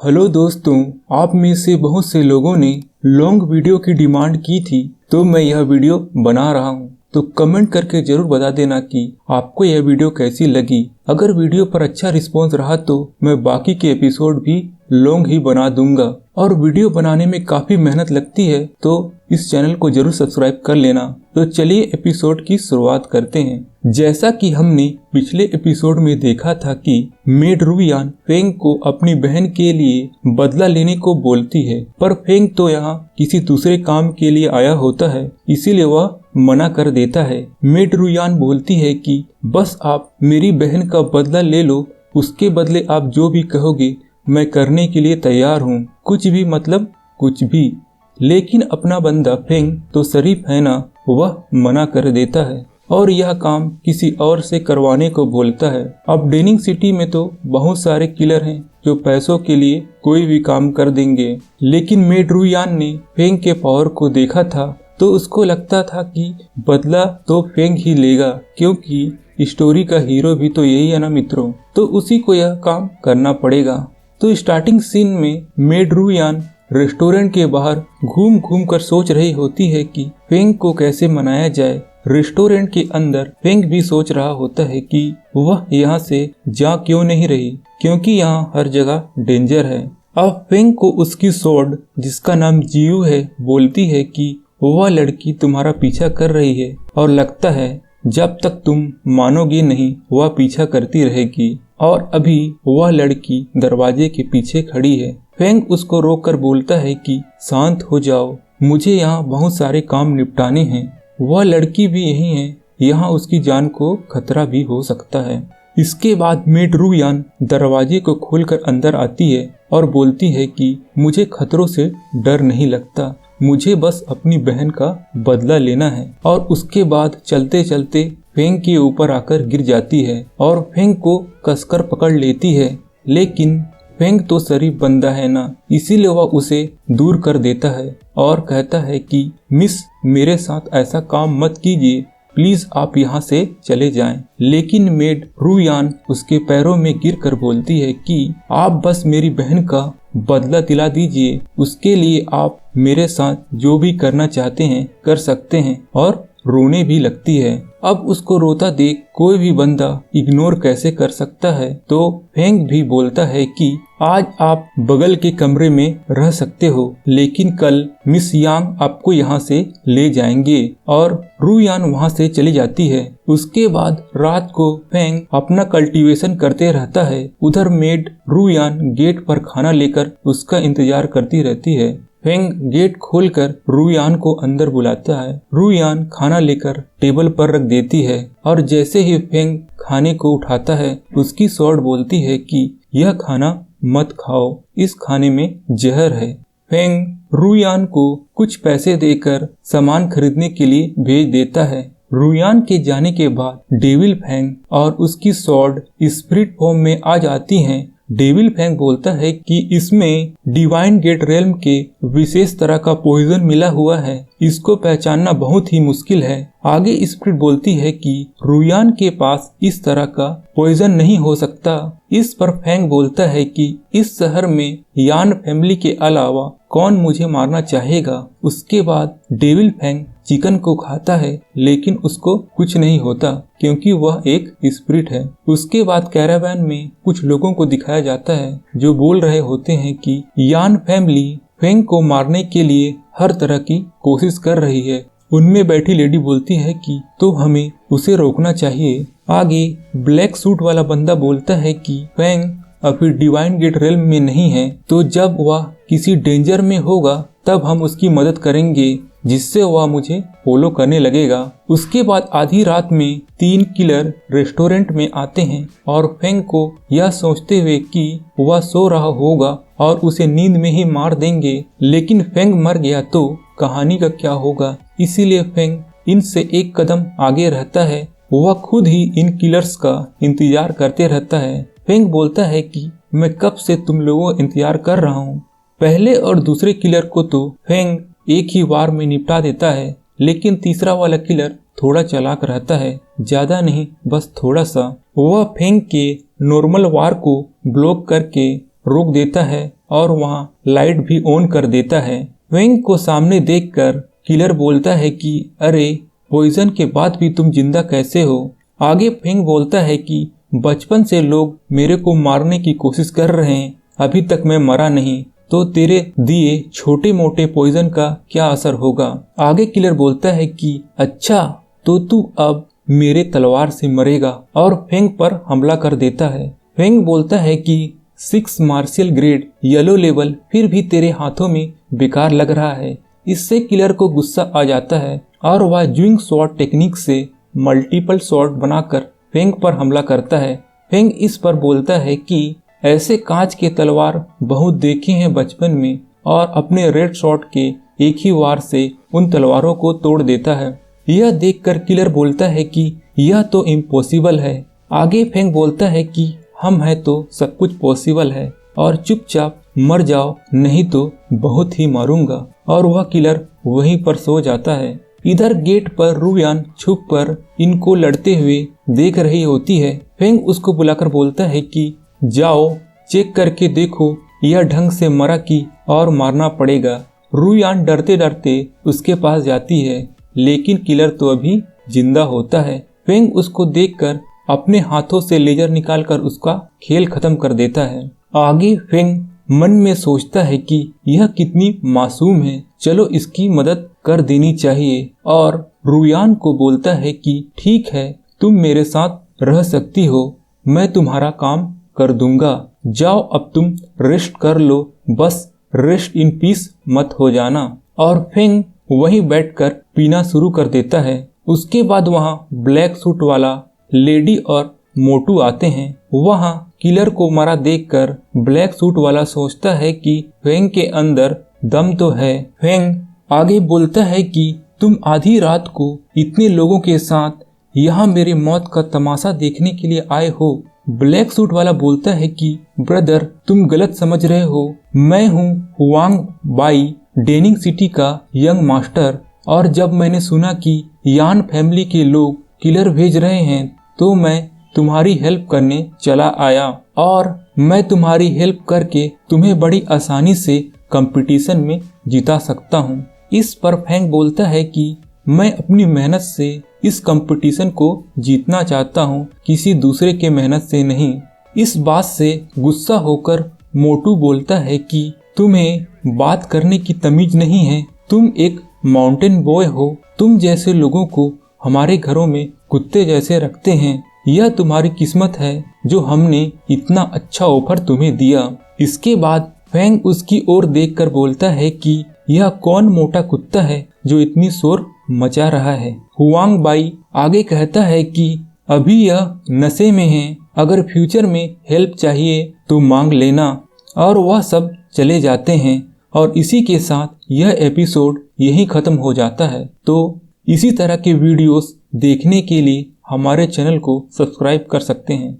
Hello दोस्तों, आप में से बहुत से लोगों ने लॉन्ग वीडियो की डिमांड की थी, तो मैं यह वीडियो बना रहा हूँ। तो कमेंट करके जरूर बता देना कि आपको यह वीडियो कैसी लगी। अगर वीडियो पर अच्छा रिस्पांस रहा तो मैं बाकी के एपिसोड भी लॉन्ग ही बना दूंगा। और वीडियो बनाने में काफी मेहनत लगती है, तो इस चैनल को जरूर सब्सक्राइब कर लेना। तो चलिए एपिसोड की शुरुआत करते हैं। जैसा कि हमने पिछले एपिसोड में देखा था कि मेड रुयान फेंग को अपनी बहन के लिए बदला लेने को बोलती है, पर फेंग तो यहाँ किसी दूसरे काम के लिए आया होता है, इसीलिए वह मना कर देता है। मेड रुयान बोलती है कि बस आप मेरी बहन का बदला ले लो, उसके बदले आप जो भी कहोगे मैं करने के लिए तैयार हूँ, कुछ भी मतलब कुछ भी। लेकिन अपना बंदा फेंग तो शरीफ है ना, वह मना कर देता है और यह काम किसी और से करवाने को बोलता है। अब डेनिंग सिटी में तो बहुत सारे किलर हैं जो पैसों के लिए कोई भी काम कर देंगे, लेकिन मेड रुयान ने फेंग के पावर को देखा था तो उसको लगता था कि बदला तो फेंग ही लेगा, क्योंकि स्टोरी का हीरो भी तो यही है ना मित्रों, तो उसी को यह काम करना पड़ेगा। तो स्टार्टिंग सीन में मेड रुयान रेस्टोरेंट के बाहर घूम घूम कर सोच रही होती है कि फेंग को कैसे मनाया जाए। रेस्टोरेंट के अंदर फेंग भी सोच रहा होता है कि वह यहाँ से जा क्यों नहीं रही, क्योंकि यहाँ हर जगह डेंजर है। अब फेंग को उसकी स्वॉर्ड, जिसका नाम जियू है, बोलती है कि वह लड़की तुम्हारा पीछा कर रही है और लगता है जब तक तुम मानोगे नहीं वह पीछा करती रहेगी। और अभी वह लड़की दरवाजे के पीछे खड़ी है। फेंग उसको रोककर बोलता है कि शांत हो जाओ, मुझे यहाँ बहुत सारे काम निपटाने हैं। वह लड़की भी यही है, यहाँ उसकी जान को खतरा भी हो सकता है। इसके बाद मेड रुयान दरवाजे को खोलकर अंदर आती है और बोलती है कि मुझे खतरों से डर नहीं लगता, मुझे बस अपनी बहन का बदला लेना है। और उसके बाद चलते चलते फेंग के ऊपर आकर गिर जाती है और फेंग को कसकर पकड़ लेती है, लेकिन फेंग तो शरीफ बंदा है ना, इसीलिए वह उसे दूर कर देता है और कहता है कि मिस, मेरे साथ ऐसा काम मत कीजिए, प्लीज आप यहाँ से चले जाएं। लेकिन मेड रुयान उसके पैरों में गिरकर बोलती है कि आप बस मेरी बहन का बदला दिला दीजिए, उसके लिए आप मेरे साथ जो भी करना चाहते हैं कर सकते हैं। और रोने भी लगती है। अब उसको रोता देख कोई भी बंदा इग्नोर कैसे कर सकता है, तो फेंग भी बोलता है कि आज आप बगल के कमरे में रह सकते हो, लेकिन कल मिस यांग आपको यहाँ से ले जाएंगे। और रुयान वहाँ से चली जाती है। उसके बाद रात को फेंग अपना कल्टीवेशन करते रहता है। उधर मेड रुयान गेट पर खाना लेकर उसका इंतजार करती रहती है। फेंग गेट खोलकर रुयान को अंदर बुलाता है। रुयान खाना लेकर टेबल पर रख देती है और जैसे ही फेंग खाने को उठाता है, उसकी स्वॉर्ड बोलती है कि यह खाना मत खाओ, इस खाने में जहर है। फेंग रुयान को कुछ पैसे देकर सामान खरीदने के लिए भेज देता है। रुयान के जाने के बाद डेविल फेंग और उसकी स्वॉर्ड स्पिरिट फॉर्म में आ जाती हैं। डेविल फेंग बोलता है कि इसमें डिवाइन गेट रेल्म के विशेष तरह का पॉइजन मिला हुआ है, इसको पहचानना बहुत ही मुश्किल है। आगे स्पिरिट बोलती है कि रुयान के पास इस तरह का पॉइजन नहीं हो सकता। इस पर फेंग बोलता है कि इस शहर में यान फैमिली के अलावा कौन मुझे मारना चाहेगा। उसके बाद डेविल फेंग चिकन को खाता है, लेकिन उसको कुछ नहीं होता क्योंकि वह एक स्पिरिट है। उसके बाद कैरावैन में कुछ लोगों को दिखाया जाता है जो बोल रहे होते हैं कि यान फैमिली फेंग को मारने के लिए हर तरह की कोशिश कर रही है। उनमें बैठी लेडी बोलती है कि तो हमें उसे रोकना चाहिए। आगे ब्लैक सूट वाला बंदा बोलता है कि फेंग अभी डिवाइन गेट रेल्म में नहीं है, तो जब वह किसी डेंजर में होगा तब हम उसकी मदद करेंगे, जिससे वह मुझे फॉलो करने लगेगा। उसके बाद आधी रात में 3 किलर रेस्टोरेंट में आते हैं और फेंग को यह सोचते हुए कि वह सो रहा होगा और उसे नींद में ही मार देंगे, लेकिन फेंग मर गया तो कहानी का क्या होगा। इसीलिए फेंग इनसे एक कदम आगे रहता है। वह खुद ही इन किलर्स का इंतजार करते रहता है। फेंग बोलता है कि मैं कब से तुम लोगों का इंतजार कर रहा हूँ। पहले और दूसरे किलर को तो फेंग एक ही बार में निपटा देता है, लेकिन तीसरा वाला किलर थोड़ा चालाक रहता है, ज्यादा नहीं बस थोड़ा सा। वह फेंग के नॉर्मल वार को ब्लॉक करके रोक देता है और वहाँ लाइट भी ऑन कर देता है। फेंग को सामने देखकर किलर बोलता है कि अरे पॉइजन के बाद भी तुम जिंदा कैसे हो। आगे फेंग बोलता है कि बचपन से लोग मेरे को मारने की कोशिश कर रहे हैं, अभी तक मैं मरा नहीं, तो तेरे दिए छोटे मोटे पॉइजन का क्या असर होगा। आगे किलर बोलता है कि अच्छा तो तू अब मेरे तलवार से मरेगा और फेंग पर हमला कर देता है। फेंग बोलता है कि 6 मार्शियल ग्रेड येलो लेवल फिर भी तेरे हाथों में बेकार लग रहा है। इससे किलर को गुस्सा आ जाता है और वह ज्विंग शॉट टेक्निक से मल्टीपल शॉट बनाकर फेंग पर हमला करता है। फेंग इस पर बोलता है कि ऐसे कांच के तलवार बहुत देखे हैं बचपन में और अपने रेड शॉट के एक ही वार से उन तलवारों को तोड़ देता है। यह देखकर किलर बोलता है कि यह तो इम्पॉसिबल है। आगे फेंग बोलता है कि हम हैं तो सब कुछ पॉसिबल है और चुपचाप मर जाओ, नहीं तो बहुत ही मारूंगा। और वह किलर वहीं पर सो जाता है। इधर गेट पर रुयान छुप कर इनको लड़ते हुए देख रही होती है। फेंग उसको बुलाकर बोलता है कि जाओ चेक करके देखो यह ढंग से मरा कि और मारना पड़ेगा। रुयान डरते डरते उसके पास जाती है, लेकिन किलर तो अभी जिंदा होता है। फेंग उसको देखकर अपने हाथों से लेजर निकालकर उसका खेल खत्म कर देता है। आगे फेंग मन में सोचता है कि यह कितनी मासूम है, चलो इसकी मदद कर देनी चाहिए। और रुयान को बोलता है कि ठीक है, तुम मेरे साथ रह सकती हो, मैं तुम्हारा काम कर दूंगा। जाओ अब तुम रेस्ट कर लो, बस रेस्ट इन पीस मत हो जाना। और फेंग वहीं बैठकर पीना शुरू कर देता है। उसके बाद वहाँ ब्लैक सूट वाला लेडी और मोटू आते हैं। वहाँ किलर को मरा देखकर ब्लैक सूट वाला सोचता है कि फेंग के अंदर दम तो है। फेंग आगे बोलता है कि तुम आधी रात को इतने लोगों के साथ यहाँ मेरी मौत का तमाशा देखने के लिए आए हो। ब्लैक सूट वाला बोलता है कि ब्रदर तुम गलत समझ रहे हो, मैं हूँ हुआंग बाई, डेनिंग सिटी का यंग मास्टर, और जब मैंने सुना कि यान फैमिली के लोग किलर भेज रहे हैं तो मैं तुम्हारी हेल्प करने चला आया और मैं तुम्हारी हेल्प करके तुम्हें बड़ी आसानी से कंपटीशन में जिता सकता हूँ। इस पर फेंग बोलता है कि मैं अपनी मेहनत से इस कंपटीशन को जीतना चाहता हूँ, किसी दूसरे के मेहनत से नहीं। इस बात से गुस्सा होकर मोटू बोलता है कि तुम्हें बात करने की तमीज नहीं है, तुम एक माउंटेन बॉय हो, तुम जैसे लोगों को हमारे घरों में कुत्ते जैसे रखते हैं। यह तुम्हारी किस्मत है जो हमने इतना अच्छा ऑफर तुम्हें दिया। इसके बाद फेंग उसकी ओर देखकर बोलता है कि यह कौन मोटा कुत्ता है जो इतनी शोर मचा रहा है। हुआंग बाई आगे कहता है कि अभी यह नशे में है, अगर फ्यूचर में हेल्प चाहिए तो मांग लेना। और वह सब चले जाते हैं और इसी के साथ यह एपिसोड यहीं खत्म हो जाता है। तो इसी तरह के वीडियोस देखने के लिए हमारे चैनल को सब्सक्राइब कर सकते हैं।